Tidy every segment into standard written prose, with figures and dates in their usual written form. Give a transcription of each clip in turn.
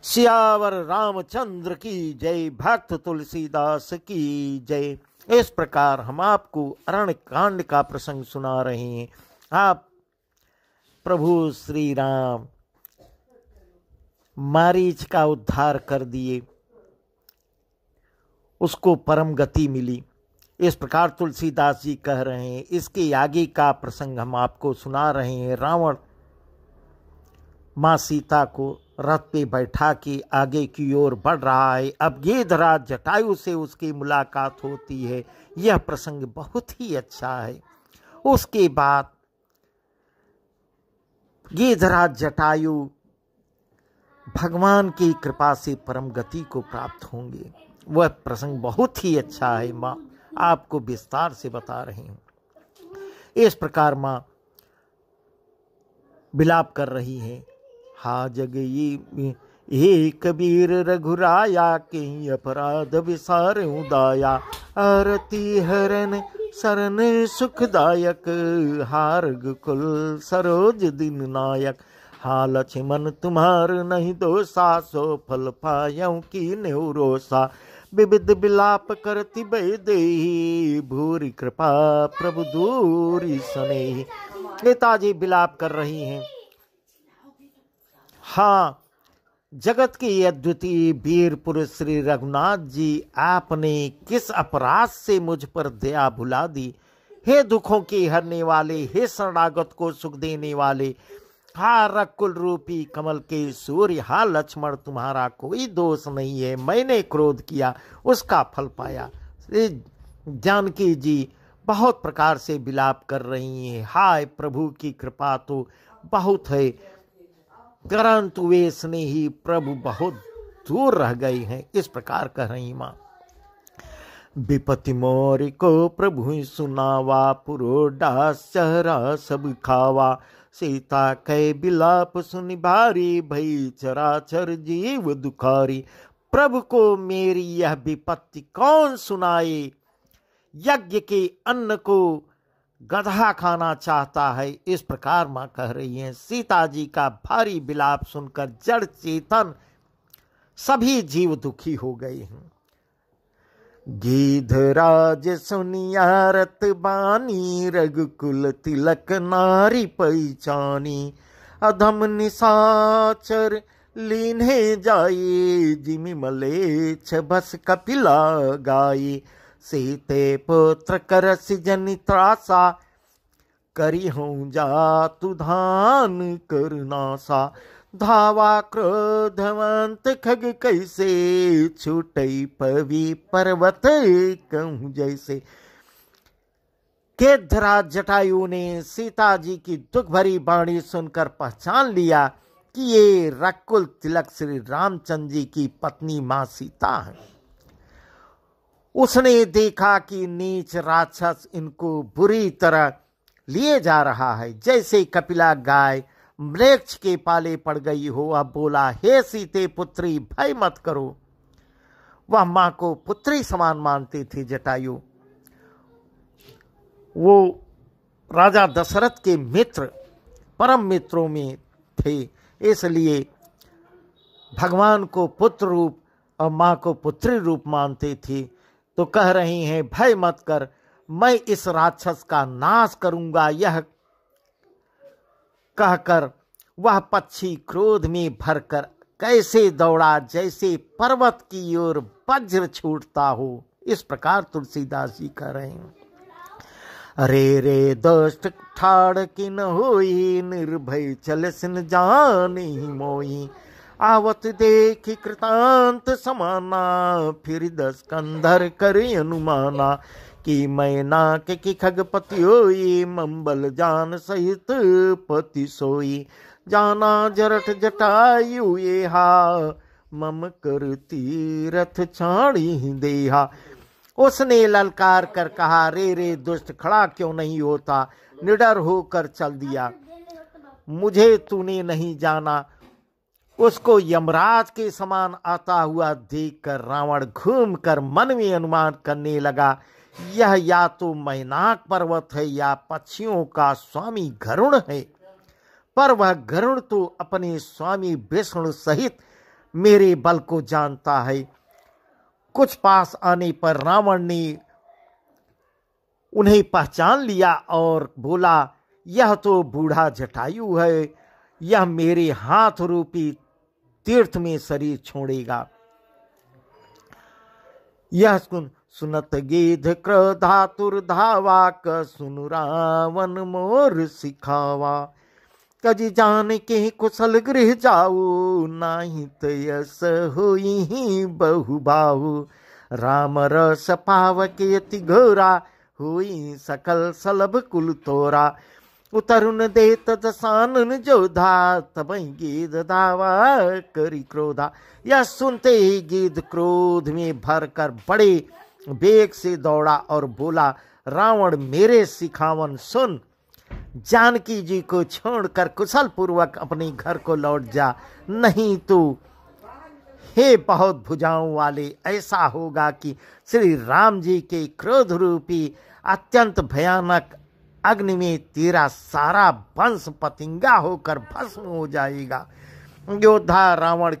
सियावर रामचंद्र की जय, भक्त तुलसीदास की जय। इस प्रकार हम आपको अरण्य कांड का प्रसंग सुना रहे हैं। आप प्रभु श्री राम मारीच का उद्धार कर दिए, उसको परम गति मिली। इस प्रकार तुलसीदास जी कह रहे हैं। इसके आगे का प्रसंग हम आपको सुना रहे हैं। रावण माँ सीता को रथ पे बैठा के आगे की ओर बढ़ रहा है। अब गिद्धराज जटायु से उसकी मुलाकात होती है। यह प्रसंग बहुत ही अच्छा है। उसके बाद गिद्धराज जटायु भगवान की कृपा से परम गति को प्राप्त होंगे। वह प्रसंग बहुत ही अच्छा है। माँ आपको विस्तार से बता रही हूँ। इस प्रकार माँ विलाप कर रही है। हा जग ये कबीर रघुराया, के अपराध विसार उदाया, आरती हरन शरण सुखदायक, हार्ग कुल सरोज दिन नायक, हा लक्ष्मण तुम्हार नहीं दोषा, सो फल पायऊ की नेरोसा, विविध विलाप करती बेदेही, भूरी कृपा प्रभु दूरी सनेही। नेताजी विलाप कर रही हैं। हाँ, जगत की अद्वितीय वीर पुरुष श्री रघुनाथ जी, आपने किस अपराध से मुझ पर दया भुला दी। हे दुखों के हरने वाले, हे शरणागत को सुख देने वाले, हा रकुल रूपी कमल के सूर्य, हा लक्ष्मण तुम्हारा कोई दोष नहीं है। मैंने क्रोध किया, उसका फल पाया। जानकी जी बहुत प्रकार से विलाप कर रही हैं। हाय प्रभु की कृपा तो बहुत है, परंतु वे स्नेही प्रभु बहुत दूर रह गए हैं। इस प्रकार कह रही माँ। विपति मोर को प्रभु सुनावा, पुरोडास चेहरा सब खावा, सीता कै बिलाप सुनि भारी, भई चराचर जीव दुखारी। प्रभु को मेरी यह विपत्ति कौन सुनाए, यज्ञ के अन्न को गधा खाना चाहता है। इस प्रकार माँ कह रही हैं। सीता जी का भारी विलाप सुनकर जड़ चेतन सभी जीव दुखी हो गए हैं। गिद्धराज सुनिया रत बानी, रघुकुल तिलक नारी पहचानी, अधम निशाचर लीन्हे जाए, जिमि मलेच्छ बस कपिला गाई, सीते पुत्र करसि जनि त्रासा, करी हूँ जातु धान करनासा, धावा क्रोधवंत खग कैसे, छूटई पवी पर्वत कहूँ जैसे। गिद्धराज जटायु ने सीता जी की दुख भरी वाणी सुनकर पहचान लिया कि ये रकुल तिलक श्री रामचंद्र जी की पत्नी माँ सीता है। उसने देखा कि नीच राक्षस इनको बुरी तरह लिए जा रहा है, जैसे कपिला गाय वृक्ष के पाले पड़ गई हो। अब बोला, हे सीते पुत्री, भय मत करो। वह मां को पुत्री समान मानते थे जटायु। वो राजा दशरथ के मित्र, परम मित्रों में थे, इसलिए भगवान को पुत्र रूप और मां को पुत्री रूप मानते थे। तो कह रही हैं, भय मत कर, मैं इस राक्षस का नाश करूंगा। यह कहकर वह पक्षी क्रोध में भरकर कैसे दौड़ा, जैसे पर्वत की ओर वज्र छूटता हो। इस प्रकार तुलसीदास जी कह रहे हैं। अरे रे दुष्ट ठाड़ किन होई, निर्भय चल सिन जानी मोई, आवत देखी कृतांत समाना, फिर 10 कंधर करे अनुमाना, कि मैना के खगपति होई, मंबल जान सहित पति सोई, जाना जरठ जटायु ये हा, मम कर तीरथ छाड़ी देहा। उसने ललकार कर कहा, रे रे दुष्ट, खड़ा क्यों नहीं होता, निडर होकर चल दिया, मुझे तूने नहीं जाना। उसको यमराज के समान आता हुआ देखकर रावण घूमकर मन में अनुमान करने लगा, यह या तो मैनाक पर्वत है या पक्षियों का स्वामी गरुड़ है। पर वह गरुड़ तो अपने स्वामी विष्णु सहित मेरे बल को जानता है। कुछ पास आने पर रावण ने उन्हें पहचान लिया और बोला, यह तो बूढ़ा जटायु है, यह मेरे हाथ रूपी तीर्थ में शरीर छोड़ेगा। यह सुनत गिध क्रोधातुर धावा, क सुनु रावण मोर सिखावा। कजी जान के कुशल गृह जाऊ, नाही तयस होई बहु बाहु। राम रस पावके अति घोरा, हुई सकल सलभ कुल तोरा। उतरुन देत दसानन जोधा, तबई गिध धावा करी क्रोधा। यह सुनते ही गिद्ध क्रोध में भरकर बड़े वेग से दौड़ा और बोला, रावण मेरे सिखावन सुन, जानकी जी को छोड़कर कुशल पूर्वक अपने घर को लौट जा, नहीं तो हे बहुत भुजाओं वाले, ऐसा होगा कि श्री राम जी के क्रोध रूपी अत्यंत भयानक अग्नि में तेरा सारा वंश पतिंगा होकर भस्म हो जाएगा। योद्धा रावण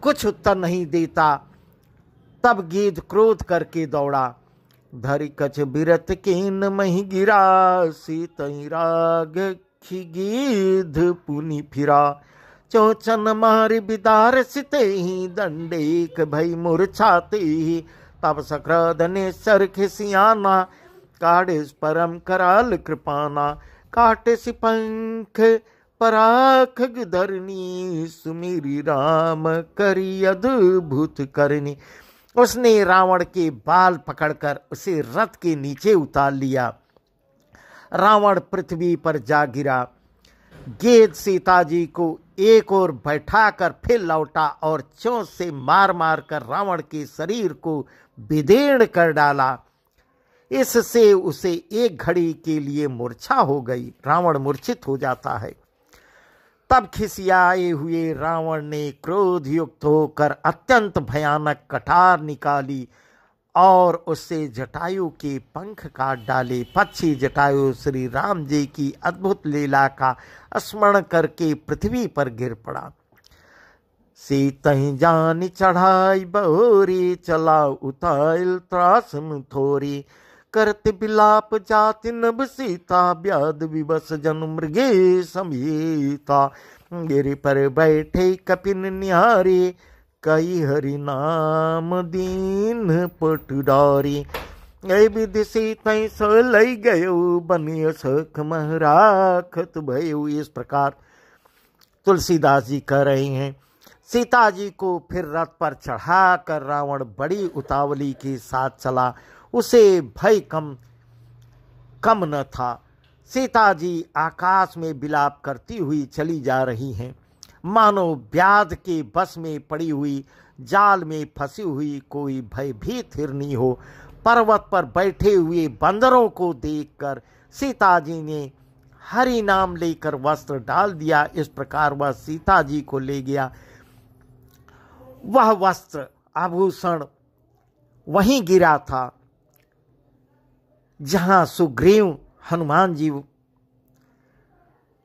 कुछ उत्तर नहीं देता। तब गिद्ध क्रोध करके दौड़ा, धरि कछ बिरत कीन मही गिरा, सीतई राग खी गिद्ध पुनि फिरा। चौचन मार बिदार सिते ही, दंडेक भई मूर्छाते ही। तब सक्रोध ने सर खिसियाना, काढ़े परम कराल कृपाना। काटे सि पंख पराख धरनी, सुमिरी राम करी अद्भुत करनी। उसने रावण के बाल पकड़कर उसे रथ के नीचे उतार लिया। रावण पृथ्वी पर जा गिरा। गिद्ध सीता जी को एक ओर बैठाकर फिर लौटा और चोंच से मार मार कर रावण के शरीर को विदीर्ण कर डाला। इससे उसे एक घड़ी के लिए मूर्छा हो गई। रावण मूर्छित हो जाता है। तब खिसियाए हुए रावण ने क्रोध युक्त होकर अत्यंत भयानक कटार निकाली और उससे जटायु के पंख काट डाले। पक्षी जटायु श्री राम जी की अद्भुत लीला का स्मरण करके पृथ्वी पर गिर पड़ा। सीतहि जान चढ़ाई बहोरी, चला उताइल त्रासन थोरी। करत बिलाप जाति नभ सीता, व्याध विवश जन मृगे समीता। गिरि पर बैठे कपिन निहारे, कई हरि नाम दीन पटुडारी। ऐ विधि सीतहि सो लई गयो, बनिय सख महराखत भयो। इस प्रकार तुलसीदास जी कह रहे हैं। सीता जी को फिर रथ पर चढ़ाकर रावण बड़ी उतावली के साथ चला। उसे भय कम न था। सीता जी आकाश में विलाप करती हुई चली जा रही हैं, मानो व्याध के बस में पड़ी हुई, जाल में फंसी हुई कोई भयभीत हिरनी हो। पर्वत पर बैठे हुए बंदरों को देखकर सीता जी ने हरि नाम लेकर वस्त्र डाल दिया। इस प्रकार वह सीता जी को ले गया। वह वस्त्र आभूषण वहीं गिरा था जहां सुग्रीव हनुमान जी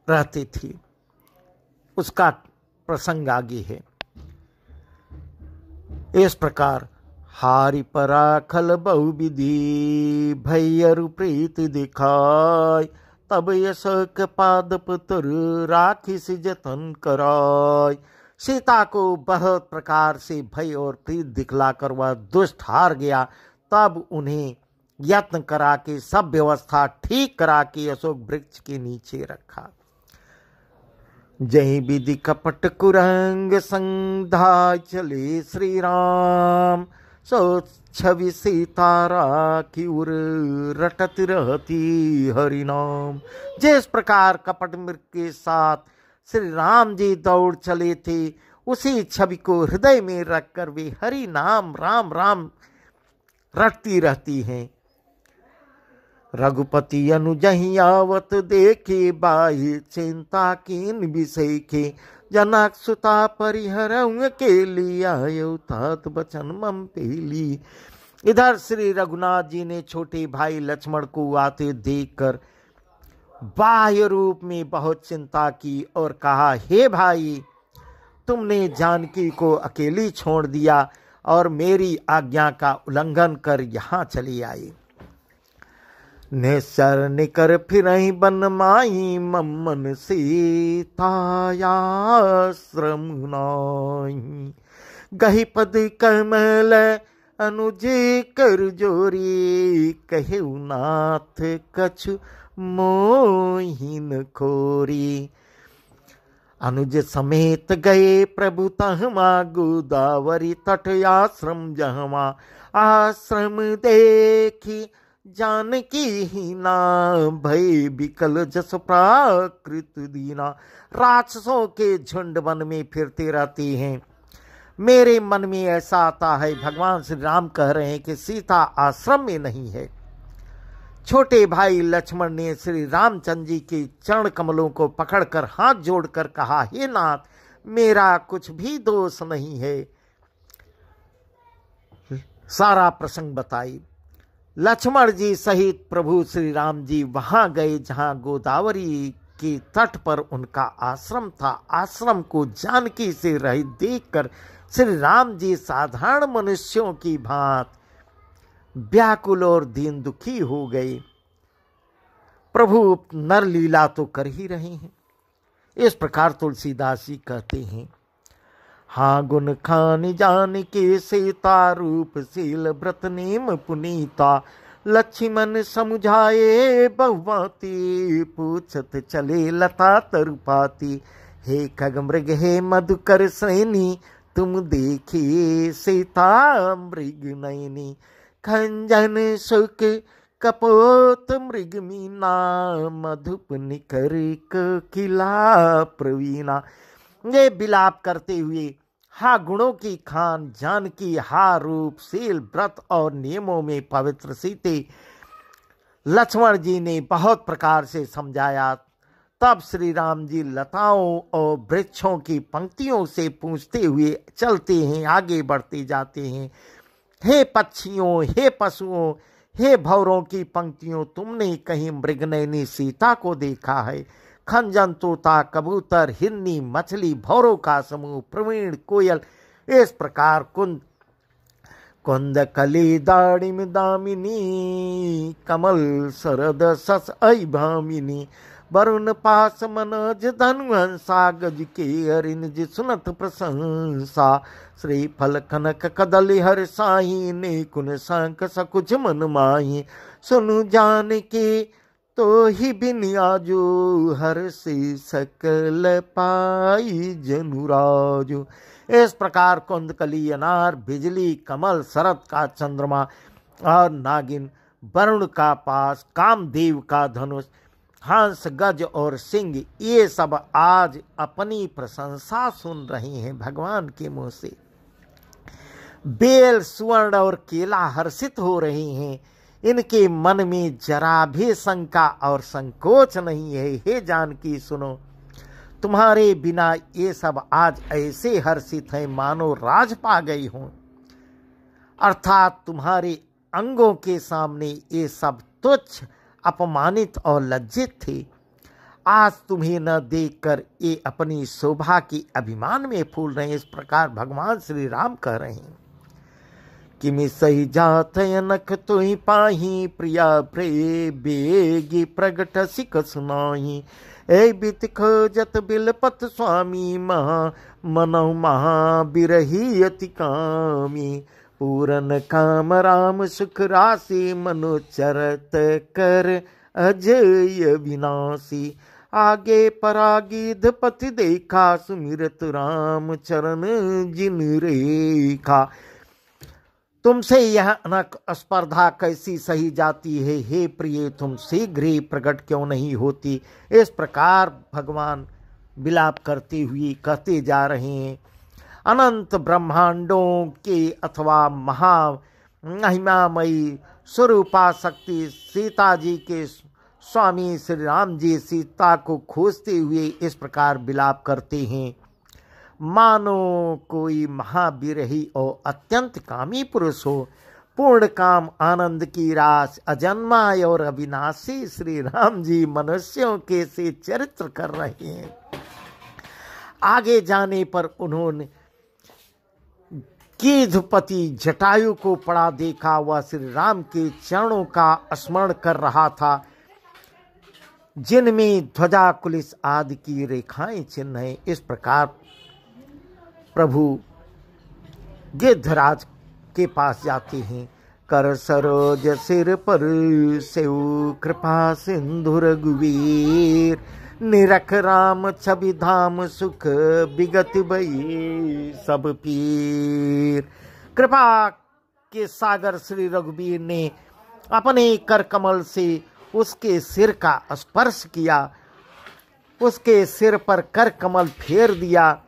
रहते थे। उसका प्रसंग आगे है। इस प्रकार हारि पराखल बहुविधि, भैयरु प्रीत दिखाय। तब यशक पाद पुत्र, राखिस जतन कराय। सीता को बहुत प्रकार से भय और प्रीत दिखलाकर वह दुष्ट हार गया। तब उन्हें यत्न करा के सब व्यवस्था ठीक करा के अशोक वृक्ष के नीचे रखा। जय विधि कपट कुरंग संधा, चले श्री राम। सो छवि सीता राखी उर, रटत रहती हरि नाम। जिस प्रकार कपट मृग के साथ श्री राम जी दौड़ चले थे, उसी छवि को हृदय में रखकर वे हरि नाम राम राम रटती रहती हैं। रघुपति अनुजहि आवत देखे, बाहि चिंता कीन विषय के। जनक सुता परिहरउँ के लिए, आयो तात बचन मम पेली। इधर श्री रघुनाथ जी ने छोटे भाई लक्ष्मण को आते देखकर बाह्य रूप में बहुत चिंता की और कहा, हे भाई, तुमने जानकी को अकेली छोड़ दिया और मेरी आज्ञा का उल्लंघन कर यहाँ चली आई। निश्चर निकर फिरहि बन माई, मम्मन सीताया श्रम नाई। गही पद कमल अनुज कर जोरी, कहेउ नाथ कछु मोहिन खोरी। अनुज समेत गए प्रभु तहमा, गोदावरी तट आश्रम जहमा। आश्रम देखी जानकी हीना, भय विकल जस प्राकृत दीना। राक्षसों के झुंड वन में फिरते रहते हैं। मेरे मन में ऐसा आता है, भगवान श्री राम कह रहे हैं कि सीता आश्रम में नहीं है। छोटे भाई लक्ष्मण ने श्री रामचंद्र जी के चरण कमलों को पकड़कर हाथ जोड़कर कहा, हे नाथ, मेरा कुछ भी दोष नहीं है। सारा प्रसंग बताई। लक्ष्मण जी सहित प्रभु श्री राम जी वहां गए जहां गोदावरी के तट पर उनका आश्रम था। आश्रम को जानकी से रहित देखकर श्री राम जी साधारण मनुष्यों की भांति व्याकुल और दीन दुखी हो गए। प्रभु नर लीला तो कर ही रहे हैं। इस प्रकार तुलसीदास जी कहते हैं, हाँ गुण खान जान के सीता, रूप शील व्रत नेम पुनीता। लक्ष्मण समुझाए बहुभांति, पूछत चले लता तरुपाती। हे खग मृग हे मधुकर श्रेणी, तुम देखी सीता मृग नयनी। खंजन सुख कपोत मृग मीना, मधुप निकर किला प्रवीणा। ये विलाप करते हुए हा गुणों की खान जानकी, हा रूप शील व्रत और नियमों में पवित्र सीते लक्ष्मण जी ने बहुत प्रकार से समझाया। तब श्री राम जी लताओं और वृक्षों की पंक्तियों से पूछते हुए चलते हैं, आगे बढ़ते जाते हैं। हे पक्षियों, हे पशुओं, हे भौरों की पंक्तियों, तुमने कहीं मृगनयनी सीता को देखा है? खंजन, तोता, कबूतर, हिरनी, मछली, भौरों का समूह, प्रवीण, कोयल, इस प्रकार कुंद कली दाड़िम दामिनी, कमल शरद सस ऐ भामिनी। वरुण पास मनोज धनु हंसा, गज के हरिन जी सुनत प्रशंसा। श्री फल कनक कदली हर साही, ने कुन संक सकुच मन माही। सुनु जान के तो ही बिन आजो, हर से सकल पाई जनुराजो। इस प्रकार कुंदकली, अनार, बिजली, कमल, शरद का चंद्रमा और नागिन, वरुण का पास, कामदेव का धनुष, हंस, गज और सिंह, ये सब आज अपनी प्रशंसा सुन रहे हैं भगवान के मुंह से। बेल, सुवर्ण और केला हर्षित हो रहे हैं। इनके मन में जरा भी शंका और संकोच नहीं है। हे जानकी सुनो, तुम्हारे बिना ये सब आज ऐसे हर्षित हैं मानो राज पा गई हों। अर्थात तुम्हारे अंगों के सामने ये सब तुच्छ, अपमानित और लज्जित थे। आज तुम्हें न देखकर ये अपनी शोभा की अभिमान में फूल रहे हैं। इस प्रकार भगवान श्री राम कह रहे हैं, किमि सही जात अनख तुहि पाही, प्रिया प्रे बेगी प्रगट सिक सुनाही। ऐ बित खोजत बिलपत स्वामी, महा मनौ महा बिरही अति कामी। पूरन काम राम सुख राशि, मनोचरत कर अजय विनाशी। आगे परागिध पति देखा, सुमिरत राम चरण जिन रेखा। तुमसे यह अनक स्पर्धा कैसी सही जाती है? हे प्रिय, तुम शीघ्र ही प्रकट क्यों नहीं होती? इस प्रकार भगवान विलाप करते हुए कहते जा रहे हैं। अनंत ब्रह्मांडों के अथवा महा महिमामयी स्वरूपा शक्ति सीता जी के स्वामी श्री राम जी सीता को खोजते हुए इस प्रकार विलाप करते हैं, मानो कोई महाविरही और अत्यंत कामी पुरुष हो। पूर्ण काम आनंद की रास अजन्मा और अविनाशी श्री राम जी मनुष्यों के से चरित्र कर रहे हैं। आगे जाने पर उन्होंने कीधुपति जटायु को पड़ा देखा। वह श्री राम के चरणों का स्मरण कर रहा था, जिनमें ध्वजा कुलिस आदि की रेखाएं चिन्ह हैं। इस प्रकार प्रभु गिद्धराज के पास जाते हैं। कर सरोज सिर पर सेउ कृपा सिंधु रघुवीर, निरख राम छवि धाम सुख विगत भई सब पीर। कृपा के सागर श्री रघुवीर ने अपने कर कमल से उसके सिर का स्पर्श किया, उसके सिर पर कर कमल फेर दिया।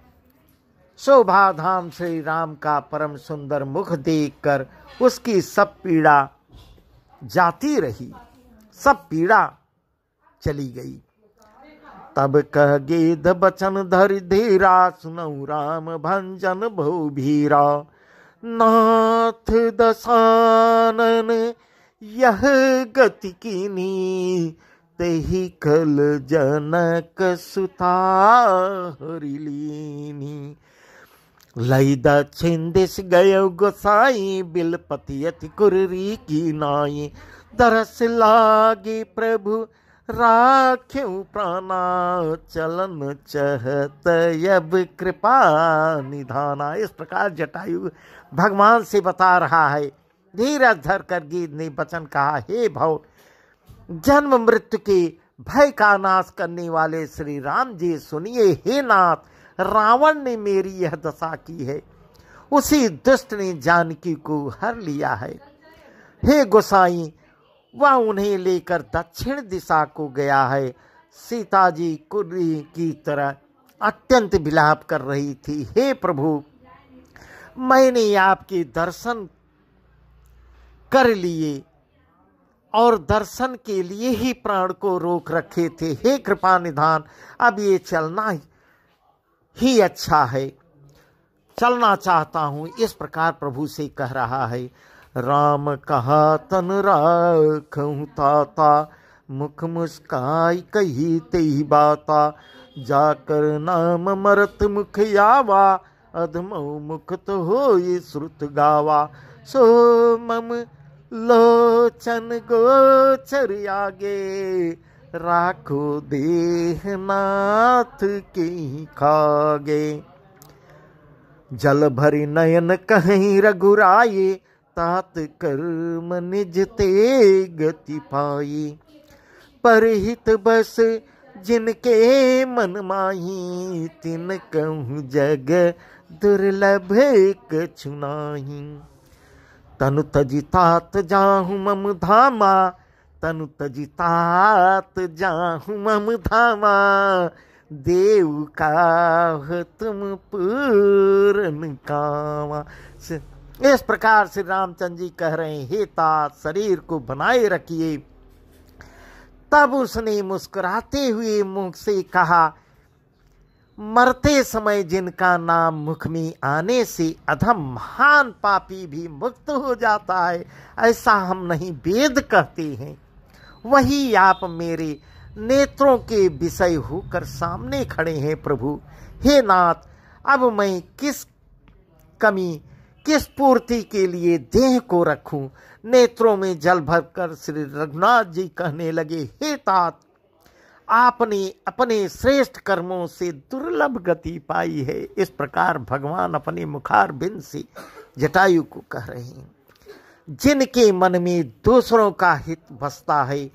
शोभा धाम श्री राम का परम सुंदर मुख देखकर उसकी सब पीड़ा जाती रही, सब पीड़ा चली गई। तब कह गेद बचन धरि धीरा, सुनऊ राम भंजन भो भीरा। नाथ दसानन यह गति कीनी, तेहि कल जनक सुता हरि लीनी। लई दक्षिण दिश गयो गोसाई, बिलपति अति कुररी की नाई। दरस लागे प्रभु राख्यु प्राणा, चलन चहत अब कृपा निधाना। इस प्रकार जटायु भगवान से बता रहा है। धीरज धर कर गीत ने वचन कहा, हे भव, जन्म मृत्यु के भय का नाश करने वाले श्री राम जी सुनिए। हे नाथ, रावण ने मेरी यह दशा की है, उसी दुष्ट ने जानकी को हर लिया है। हे गोसाई, वह उन्हें लेकर दक्षिण दिशा को गया है। सीता जी कुर्री की तरह अत्यंत विलाप कर रही थी। हे प्रभु, मैंने आपके दर्शन कर लिए और दर्शन के लिए ही प्राण को रोक रखे थे। हे कृपा निधान, अब ये चलना ही अच्छा है, चलना चाहता हूं। इस प्रकार प्रभु से कह रहा है। राम कहा तन राखहु ताता, मुख मुस्काई कही तेहि बाता। जाकर नाम मरत मुख आवा, अधमौ मुख तो होई श्रुत गावा। सो मम लोचन गोचर आगे, राखो देहनाथ के खागे। जल भरी नयन कहीं रघुराये, तात कर्म निज ते गति पाई। परहित बस जिनके मन माही, तिन कहूँ जग दुर्लभ कछु नाहि। तनु तजि तात जाहु मम धामा, तनु तजि तात जाहु मम धामा। देव काह तुम पूरन कामा। इस प्रकार से रामचंद्र जी कह रहे हैं, हे तात, शरीर को बनाए रखिए। तब उसने मुस्कुराते हुए मुख से कहा, मरते समय जिनका नाम मुख में आने से अधम महान पापी भी मुक्त हो जाता है, ऐसा हम नहीं वेद कहते हैं। वही आप मेरे नेत्रों के विषय होकर सामने खड़े हैं प्रभु। हे नाथ, अब मैं किस कमी, किस पूर्ति के लिए देह को रखूं। नेत्रों में जल भरकर श्री रघुनाथ जी कहने लगे, हे तात, आपने अपने श्रेष्ठ कर्मों से दुर्लभ गति पाई है। इस प्रकार भगवान अपने मुखार बिंद से जटायु को कह रहे हैं। जिनके मन में दूसरों का हित बसता है,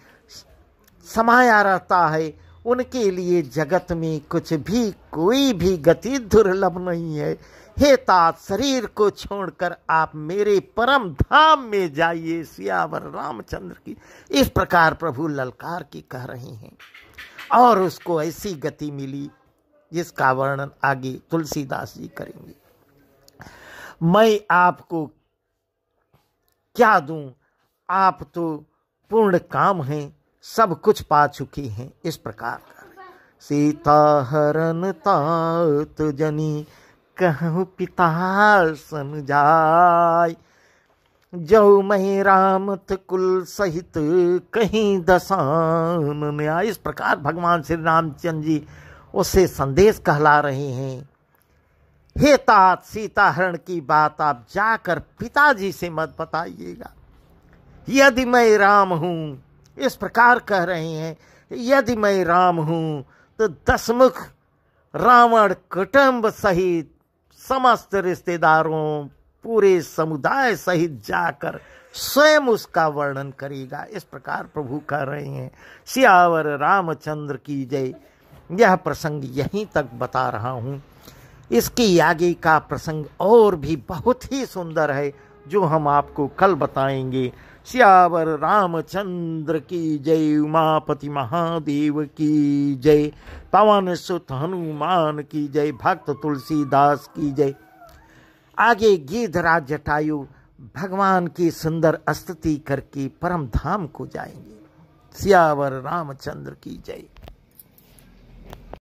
समाया रहता है, उनके लिए जगत में कुछ भी, कोई भी गति दुर्लभ नहीं है। हे तात, शरीर को छोड़कर आप मेरे परम धाम में जाइए, सियावर रामचंद्र की। इस प्रकार प्रभु ललकार के कह रहे हैं और उसको ऐसी गति मिली जिसका वर्णन आगे तुलसीदास जी करेंगे। मैं आपको क्या दूं, आप तो पूर्ण काम हैं, सब कुछ पा चुके हैं। इस प्रकार का सीता हरण तात जनी, कहूँ पिता सन जाय। जऊ मही रामत कुल सहित कहीं दसान में। इस प्रकार भगवान श्री रामचंद्र जी उसे संदेश कहला रहे हैं, हे तात, सीता हरण की बात आप जाकर पिताजी से मत बताइएगा। यदि मैं राम हूं, इस प्रकार कह रहे हैं, यदि मैं राम हूं तो दशमुख रावण कुटुंब सहित समस्त रिश्तेदारों, पूरे समुदाय सहित जाकर स्वयं उसका वर्णन करेगा। इस प्रकार प्रभु कह रहे हैं। सियावर रामचंद्र की जय। यह प्रसंग यहीं तक बता रहा हूं। इसके आगे का प्रसंग और भी बहुत ही सुंदर है, जो हम आपको कल बताएंगे। सियावर रामचंद्र की जय। उमापति महादेव की जय। पवन सुत हनुमान की जय। भक्त तुलसीदास की जय। आगे गिद्धराज जटायु भगवान की सुंदर स्तुति करके परम धाम को जाएंगे। सियावर रामचंद्र की जय।